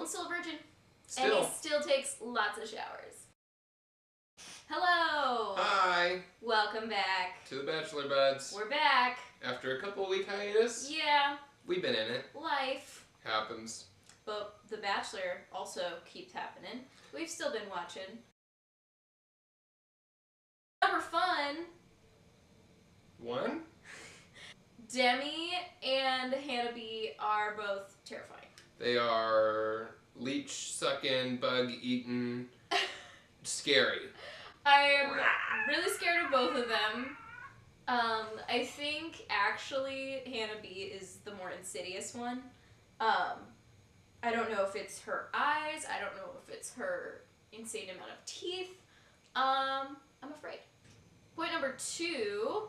Colton's still a virgin. Still. And he still takes lots of showers. Hello! Hi! Welcome back. To the Bachelor Buds. We're back. After a couple week hiatus. Yeah. We've been in it. Life. Happens. But The Bachelor also keeps happening. We've still been watching. Number fun. One? Demi and Hannah B are both terrifying. They are leech-sucking, bug-eating, scary. I'm really scared of both of them. I think actually Hannah B is the more insidious one. I don't know if it's her eyes. I don't know if it's her insane amount of teeth. I'm afraid. Point number 2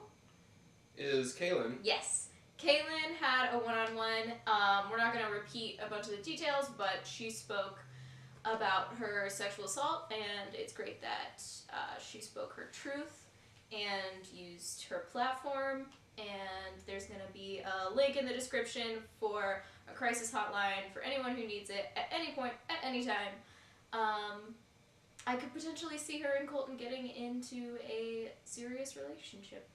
is Kaylin. Yes. Kaylin had a one-on-one. We're not going to repeat a bunch of the details, but she spoke about her sexual assault, and it's great that she spoke her truth and used her platform. And there's going to be a link in the description for a crisis hotline for anyone who needs it at any point, at any time. I could potentially see her and Colton getting into a serious relationship.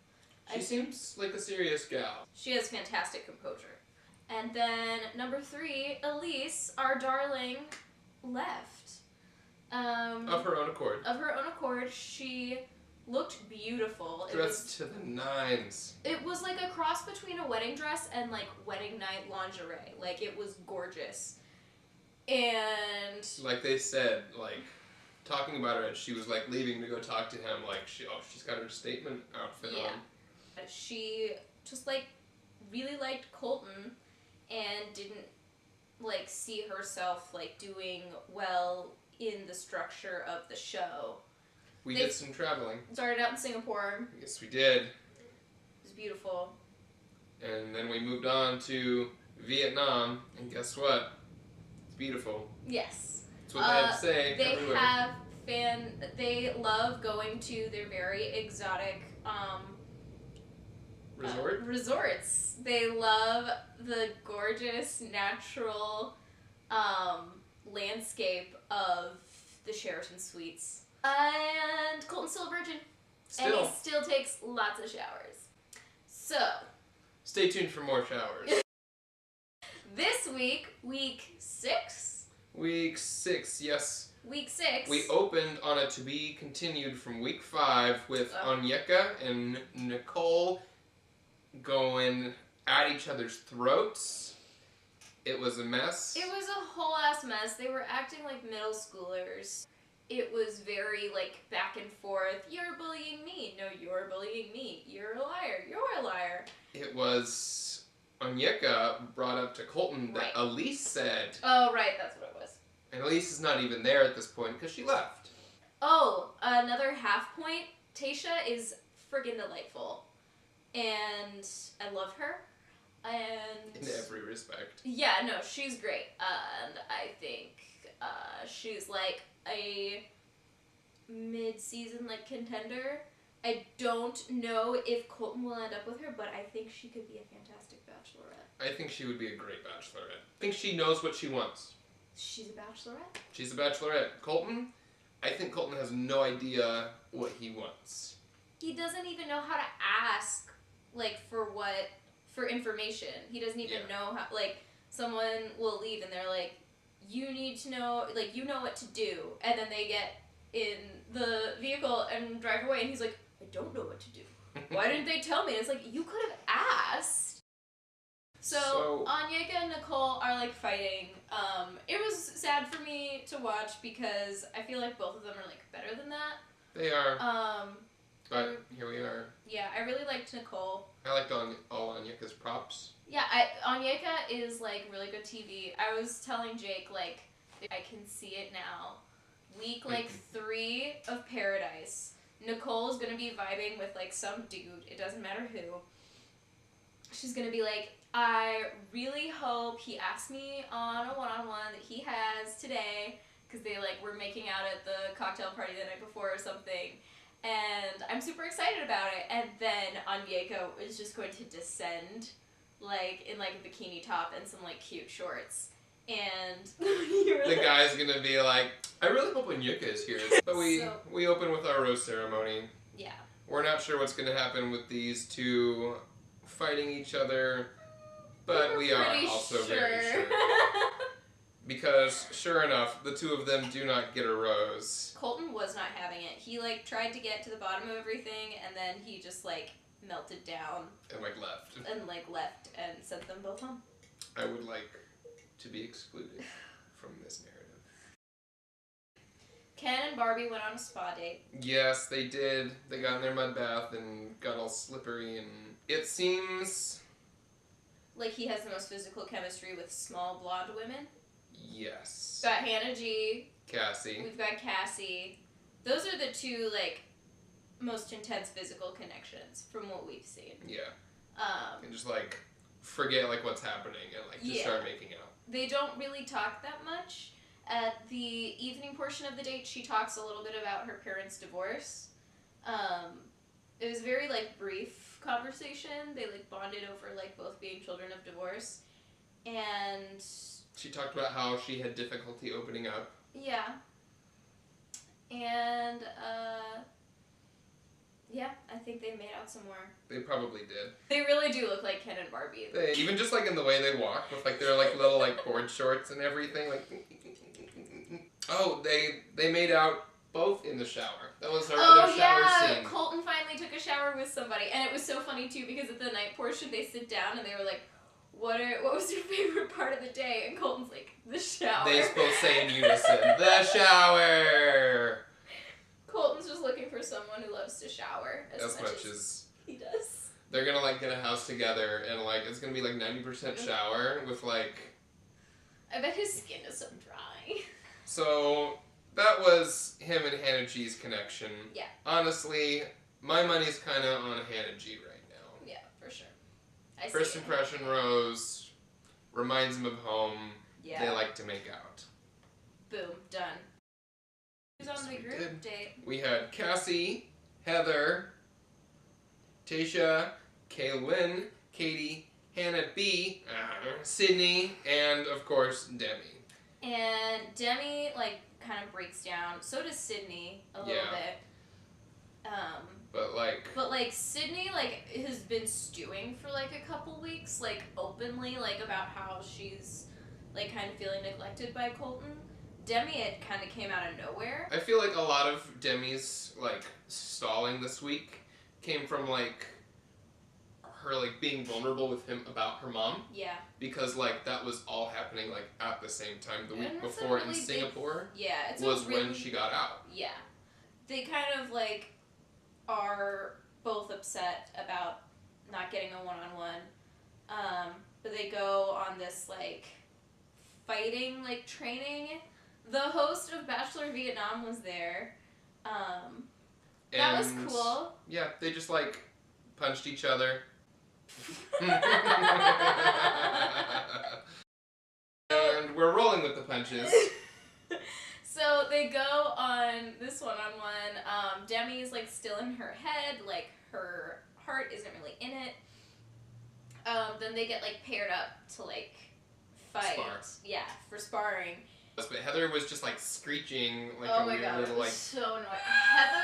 She seems like a serious gal. She has fantastic composure. And then number 3, Elise, our darling, left. Of her own accord. Of her own accord. She looked beautiful. Dressed to the nines. It was like a cross between a wedding dress and like wedding night lingerie. Like, it was gorgeous. And like they said, like, talking about her as she was like leaving to go talk to him, like she's got her statement outfit on. She just like really liked Colton and didn't like see herself like doing well in the structure of the show. We did some traveling. Started out in Singapore. Yes, we did. It was beautiful. And then we moved on to Vietnam, and guess what? It's beautiful. Yes. That's what they have to say everywhere. They love going to their very exotic resorts. They love the gorgeous natural landscape of the Sheraton Suites. And Colton's still a virgin. Still. And he still takes lots of showers. So. Stay tuned for more showers. This week, week 6? Week 6, yes. Week 6. We opened on a to be continued from week 5 with Onyeka and Nicole going at each other's throats. It was a mess. It was a whole ass mess. They were acting like middle schoolers. It was very like back and forth. You're bullying me. No, you're bullying me. You're a liar. You're a liar. It was Onyeka brought up to Colton that Elise said. Oh, right. That's what it was. And Elise is not even there at this point because she left. Oh, another half point. Tayshia is friggin' delightful. And I love her. And in every respect. Yeah, no, she's great. And I think she's like a mid-season like contender. I don't know if Colton will end up with her, but I think she could be a fantastic bachelorette. I think she would be a great bachelorette. I think she knows what she wants. She's a bachelorette? She's a bachelorette. Colton? I think Colton has no idea what he wants. He doesn't even know how to ask, like, for information. He doesn't even know how, like, someone will leave and they're like, you need to know, like, you know what to do. And then they get in the vehicle and drive away and he's like, I don't know what to do. Why didn't they tell me? And it's like, you could have asked. So Onyeka and Nicole are like fighting. It was sad for me to watch because I feel like both of them are like better than that. They are. But here we are. Yeah, I really liked Nicole. I liked all Onyeka's props. Yeah, Onyeka is like really good TV. I was telling Jake like I can see it now. Week like 3 of Paradise. Nicole is gonna be vibing with like some dude. It doesn't matter who. She's gonna be like, I really hope he asks me on a one-on-one that he has today, because they like were making out at the cocktail party the night before or something. And I'm super excited about it. And then Onyeka is just going to descend, like, in, like, a bikini top and some, like, cute shorts. And he The guy's gonna be like, I really hope Onyeka is here. But we open with our rose ceremony. Yeah. We're not sure what's gonna happen with these two fighting each other, but we are also very sure. Because, sure enough, the two of them do not get a rose. Colton was not having it. He, like, tried to get to the bottom of everything, and then he just, like, melted down. And, like, left. Left and sent them both home. I would like to be excluded from this narrative. Ken and Barbie went on a spa date. Yes, they did. They got in their mud bath and got all slippery, and it seems like he has the most physical chemistry with small blonde women. Yes. We've got Hannah G. Cassie. We've got Cassie. Those are the two, like, most intense physical connections from what we've seen. Yeah. And just, like, forget, like, what's happening and, like, just start making out. They don't really talk that much. At the evening portion of the date, she talks a little bit about her parents' divorce. It was a very, like, brief conversation. They, like, bonded over, like, both being children of divorce. And she talked about how she had difficulty opening up. Yeah. And, yeah, I think they made out some more. They probably did. They really do look like Ken and Barbie. Even just, like, in the way they walk with, like, their, like, little, like, board shorts and everything, like... Oh, they made out both in the shower. That was their shower scene. Colton finally took a shower with somebody. And it was so funny, too, because at the night portion, they sit down and they were like, what was your favorite part of the day? And Colton's like, the shower. They both say in unison, the shower! Colton's just looking for someone who loves to shower as much as he does. They're gonna, like, get a house together and, like, it's gonna be, like, 90% shower with, like... I bet his skin is so dry. So, that was him and Hannah G's connection. Yeah. Honestly, my money's kind of on Hannah G right now. Yeah, for sure. First impression rose, reminds him of home. Yeah. They like to make out. Boom, done. Who's on the group date? We had Cassie, Heather, Tasha, Kaylin, Katie, Hannah B, Sydney, and of course Demi. And Demi, like, kind of breaks down. So does Sydney a little bit. But Sydney, like, has been stewing for, like, a couple weeks, like, openly, like, about how she's, like, kind of feeling neglected by Colton. Demi, it kind of came out of nowhere. I feel like a lot of Demi's, like, stalling this week came from, like, her, like, being vulnerable with him about her mom. Yeah. Because, like, that was all happening, like, at the same time. The week before in Singapore was when she got out. Yeah. They kind of, like, are both upset about not getting a one-on-one. But they go on this, like, fighting, like, training. The host of Bachelor Vietnam was there. That was cool. Yeah, they just, like, punched each other. And we're rolling with the punches. So they go on this one-on-one. Demi's, like, still in her head. Like, her heart isn't really in it. Then they get, like, paired up to, like, fight. Spar. Yeah, for sparring. But Heather was just, like, screeching like a weird little, like... so annoying. Heather...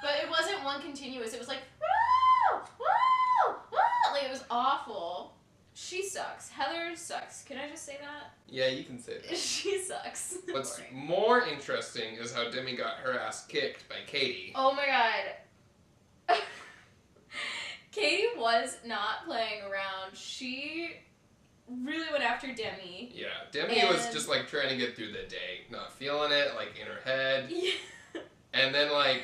But it wasn't one continuous. It was like, woo! Woo! Woo! Like, it was awful. She sucks. Heather sucks. Can I just say that? Yeah, you can say that. She sucks. What's more interesting is how Demi got her ass kicked by Katie. Oh my god. Katie was not playing around. She really went after Demi. Yeah, Demi was just, like, trying to get through the day. Not feeling it, like, in her head. Yeah. And then, like...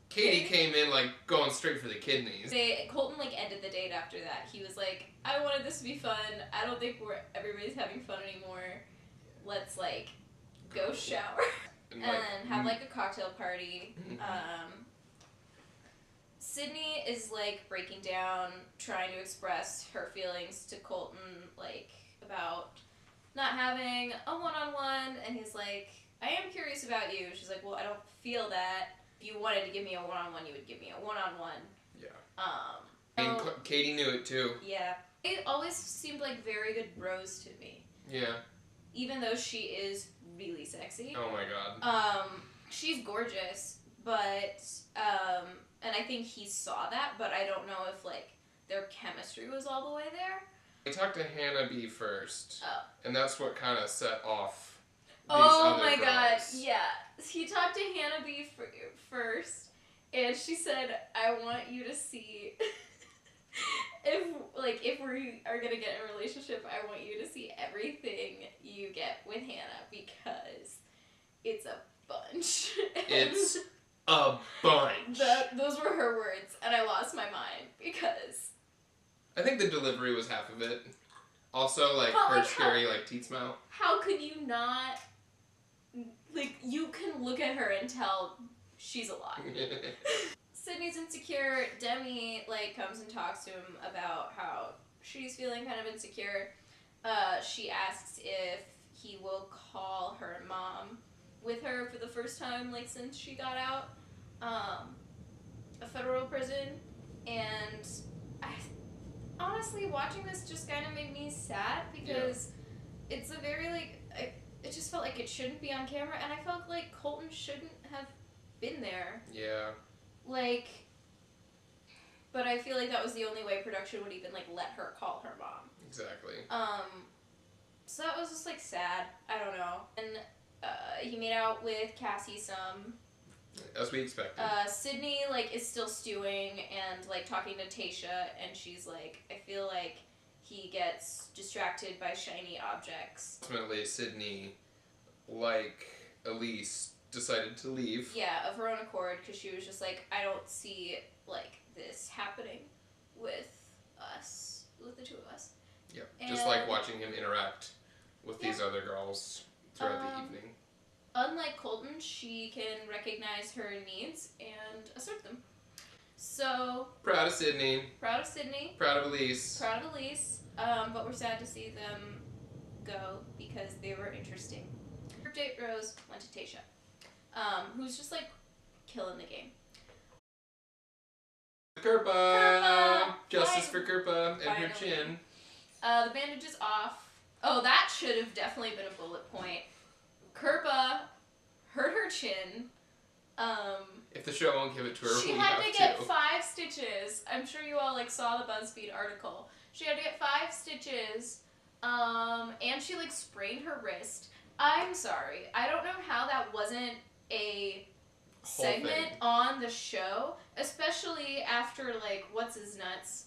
Katie came in, like, going straight for the kidneys. Colton, like, ended the date after that. He was like, I wanted this to be fun. I don't think everybody's having fun anymore. Let's, like, go shower. And have, like, a cocktail party. Sydney is, like, breaking down, trying to express her feelings to Colton, like, about not having a one-on-one. And he's like, I am curious about you. She's like, well, I don't feel that. If you wanted to give me a one-on-one, you would give me a one-on-one. Yeah. And Katie knew it too. Yeah. It always seemed like very good bros to me. Yeah. Even though she is really sexy. Oh my god. She's gorgeous, but, and I think he saw that, but I don't know if, like, their chemistry was all the way there. We talked to Hannah B first. Oh. And that's what kind of set off these oh other my girls. god, yeah. He talked to Hannah B first, and she said, I want you to see... if we are gonna get in a relationship, I want you to see everything you get with Hannah because it's a bunch. It's a bunch. Those were her words, and I lost my mind because I think the delivery was half of it. Also, like, but, her like, scary, like, teeth smile. How could you not? Like, you can look at her and tell she's a lot. Sydney's insecure. Demi, like, comes and talks to him about how she's feeling kind of insecure. She asks if he will call her mom with her for the first time, like, since she got out a federal prison. And honestly, watching this just kind of made me sad because it's a very, like, it just felt like it shouldn't be on camera, and I felt like Colton shouldn't have been there. Yeah. Like, but I feel like that was the only way production would even, like, let her call her mom. Exactly. So that was just, like, sad. I don't know. And he made out with Cassie some. As we expected. Sydney, like, is still stewing and, like, talking to Tasha, and she's like, I feel like he gets distracted by shiny objects. Ultimately, Sydney, like Elise, decided to leave. Yeah, of her own accord, because she was just like, I don't see, like, this happening with us, with the two of us. Yeah, just like watching him interact with these other girls throughout the evening. Unlike Colton, she can recognize her needs and assert them. So... Proud of Sydney. Proud of Sydney. Proud of Elise. Proud of Elise. But we're sad to see them go because they were interesting. Group date Rose went to Tasha, who's just, like, killing the game. Kirpa! Justice for Kirpa and her chin. The bandage is off. Oh, that should have definitely been a bullet point. Kirpa hurt her chin. If the show won't give it to her, she had to get 5 stitches. I'm sure you all, like, saw the BuzzFeed article. She had to get 5 stitches, and she, like, sprained her wrist. I'm sorry. I don't know how that wasn't a segment on the show, especially after, like, what's his nuts?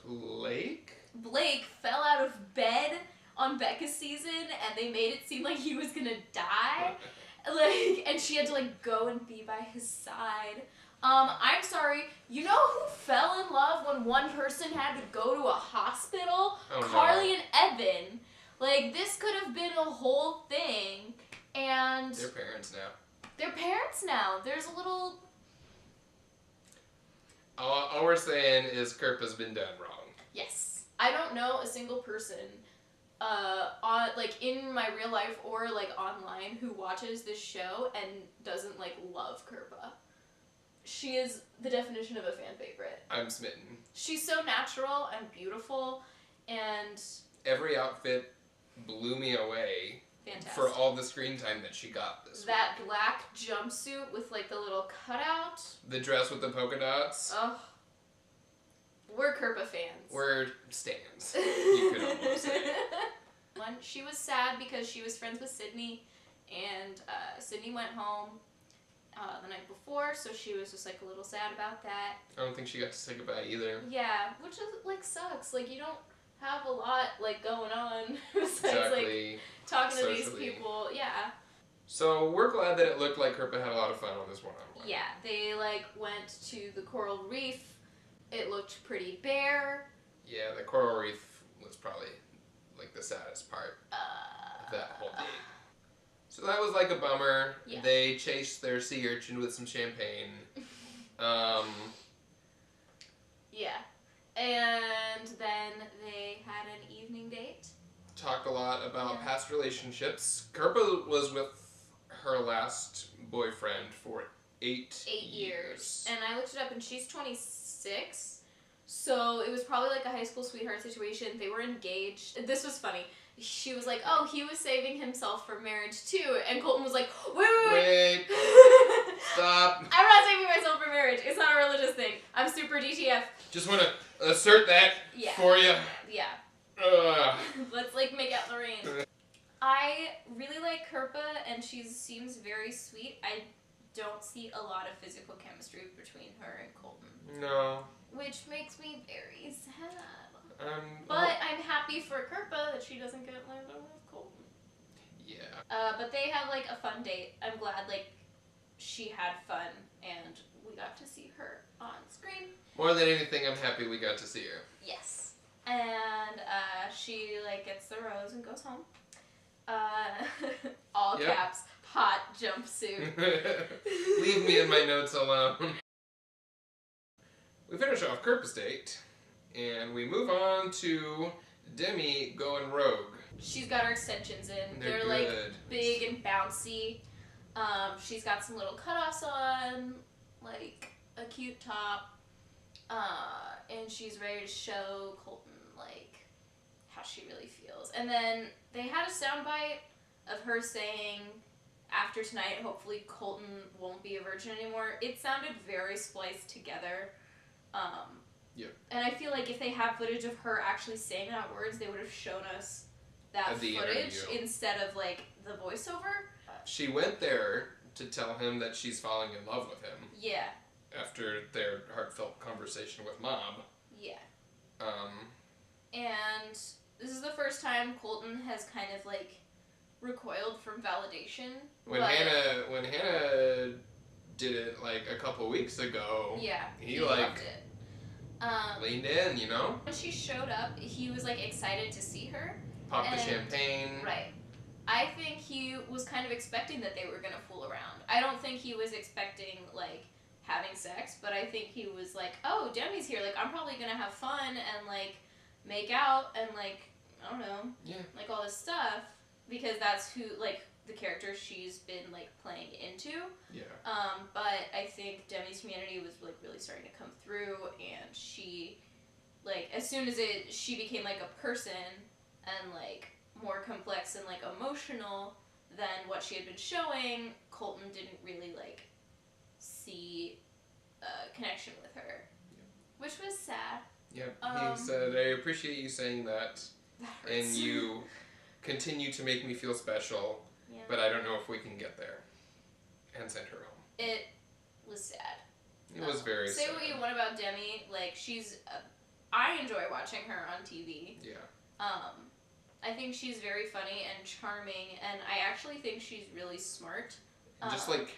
Blake fell out of bed on Becca's season, and they made it seem like he was gonna die. Like, and she had to, like, go and be by his side. I'm sorry, you know who fell in love when one person had to go to a hospital? Oh, Carly and Evan. Like, this could have been a whole thing, and... They're parents now. They're parents now. There's a little... All we're saying is Kirpa's been done wrong. Yes. I don't know a single person, like, in my real life or, like, online who watches this show and doesn't, like, love Kirpa. She is the definition of a fan favorite. I'm smitten. She's so natural and beautiful, and... Every outfit blew me away. Fantastic. For all the screen time that she got this week. That black jumpsuit with, like, the little cutout. The dress with the polka dots. Oh. We're Kirpa fans. We're stans. You could almost say. She was sad because she was friends with Sydney, and Sydney went home the night before, so she was just, like, a little sad about that. I don't think she got to say goodbye either. Yeah, which is, like, sucks. Like, you don't have a lot, like, going on besides, exactly. like, talking Socially. to these people. Yeah. So we're glad that it looked like Kirpa had a lot of fun on this one-on-one. Yeah, they, like, went to the coral reef. It looked pretty bare. Yeah, the coral reef was probably, like, the saddest part of that whole date. So that was, like, a bummer. Yeah. They chased their sea urchin with some champagne. Yeah. And then they had an evening date. Talked a lot about past relationships. Kirpa was with her last boyfriend for 8 8 years. And I looked it up, and she's 26. So it was probably like a high school sweetheart situation. They were engaged. This was funny. She was like, oh, he was saving himself for marriage too. And Colton was like, wait. Stop. I'm not saving myself for marriage. It's not a religious thing. I'm super DTF. Just want to assert that for you. Yeah. Let's like make out the rain. I really like Kirpa and she seems very sweet. I don't see a lot of physical chemistry between her and Colton. No. Which makes me very sad. But I'm happy for Kirpa that she doesn't get landed with Colton. Yeah. But they have like a fun date. I'm glad like she had fun and we got to see her on screen. More than anything, I'm happy we got to see her. Yes. And she like gets the rose and goes home. All caps, hot jumpsuit. Leave me and my notes alone. We finish off Kirpa's date, and we move on to Demi going rogue. She's got her extensions in. They're good. Like big and bouncy. She's got some little cutoffs on, like a cute top. And she's ready to show Colton like how she really feels. And then they had a soundbite of her saying, after tonight, hopefully Colton won't be a virgin anymore. It sounded very spliced together. And I feel like if they have footage of her actually saying that words, they would have shown us that footage instead of like the voiceover. She went there to tell him that she's falling in love with him. Yeah. After their heartfelt conversation with Mom. Yeah. And this is the first time Colton has kind of like recoiled from validation. When Hannah did it like a couple weeks ago. Yeah. He like loved it. leaned in, you know? When she showed up, he was like excited to see her. Popped the champagne. Right. I think he was kind of expecting that they were gonna fool around. I don't think he was expecting like having sex, but I think he was like, oh, Demi's here, like I'm probably gonna have fun and like make out and like I don't know, like all this stuff because that's who like the character she's been like playing into. Yeah. But I think Demi's humanity was like really starting to come through, and she like as soon as she became like a person and like more complex and like emotional than what she had been showing, Colton didn't really like see a connection with her, which was sad. Yep. He said, I appreciate you saying that and you continue to make me feel special, but I don't know if we can get there. And sent her home. It was sad. It was very sad. Say what you want about Demi, like she's I enjoy watching her on TV. Yeah. I think she's very funny and charming, and I actually think she's really smart. Just like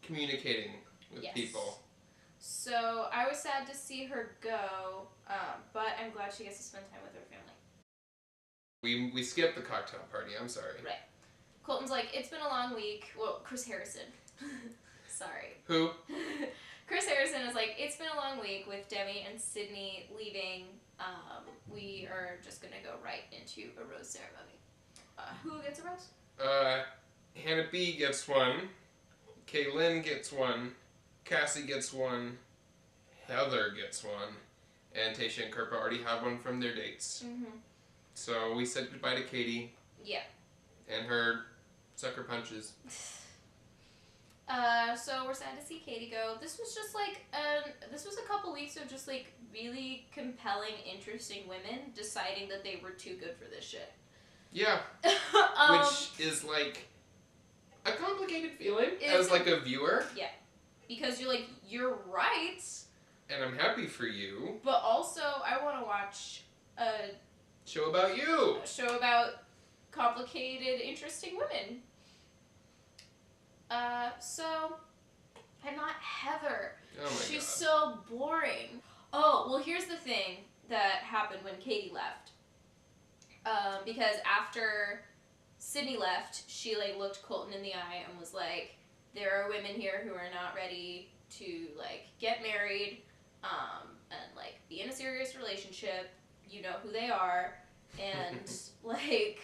communicating with people. So I was sad to see her go, but I'm glad she gets to spend time with her family. We skipped the cocktail party, I'm sorry. Right. Colton's like, it's been a long week. Well, Chris Harrison. Sorry. Who? Chris Harrison is like, it's been a long week with Demi and Sydney leaving. We are just going to go right into a rose ceremony. Who gets a rose? Hannah B gets one. Kaylin gets one. Cassie gets one. Heather gets one. And Tasha and Kirpa already have one from their dates. Mm-hmm. So we said goodbye to Katie. Yeah. And her sucker punches. So we're sad to see Katie go. This was just like, this was a couple weeks of just like really compelling, interesting women deciding that they were too good for this shit. Yeah. Which is like a complicated feeling as like a viewer. Yeah. Because you're like, you're right. And I'm happy for you. But also, I want to watch a show about you. A show about complicated, interesting women. And not Heather. Oh my She's God. so boring. Oh, well, here's the thing that happened when Katie left. Because after Sydney left, she like looked Colton in the eye and was like, there are women here who are not ready to like get married, and like be in a serious relationship. You know who they are, and like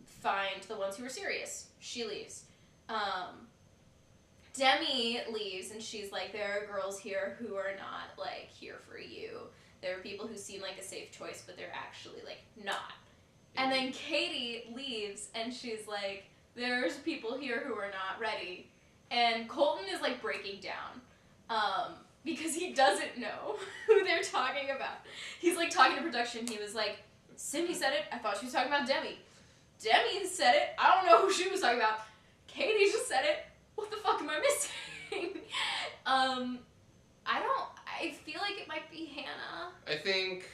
find the ones who are serious. She leaves. Demi leaves, and she's like, there are girls here who are not, like, here for you. There are people who seem like a safe choice, but they're actually, like, not. And then Katie leaves, and she's like, there's people here who are not ready. And Colton is, like, breaking down. Because he doesn't know who they're talking about. He's, like, talking to production. He was like, Cindy said it. I thought she was talking about Demi. Demi said it. I don't know who she was talking about. Katie just said it. What the fuck am I missing? I feel like it might be Hannah. I think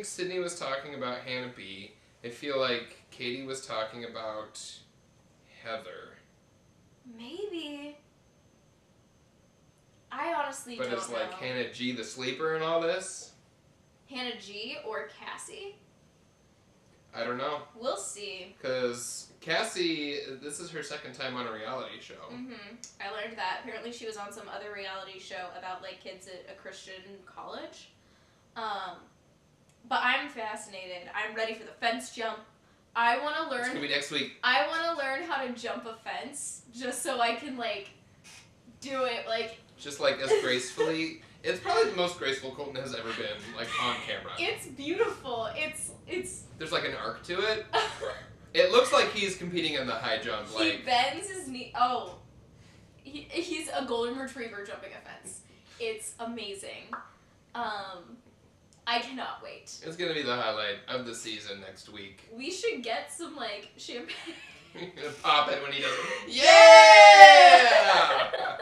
Sydney was talking about Hannah B. I feel like Katie was talking about Heather. Maybe. I honestly don't know. But it's like Hannah G the sleeper and all this? Hannah G or Cassie? I don't know. We'll see. Because Cassie, this is her second time on a reality show. Mm-hmm. I learned that. Apparently she was on some other reality show about, like, kids at a Christian college. But I'm fascinated. I'm ready for the fence jump. I want to learn... It's going to be next week. I want to learn how to jump a fence just so I can, like, do it, like... Just, like, as gracefully... It's probably the most graceful Colton has ever been, like, on camera. It's beautiful. It's... There's, like, an arc to it. It looks like he's competing in the high jump, like... He bends his knee... Oh. He's a golden retriever jumping a fence. It's amazing. I cannot wait. It's gonna be the highlight of the season next week. We should get some, like, champagne. Pop it when he does it. Yeah!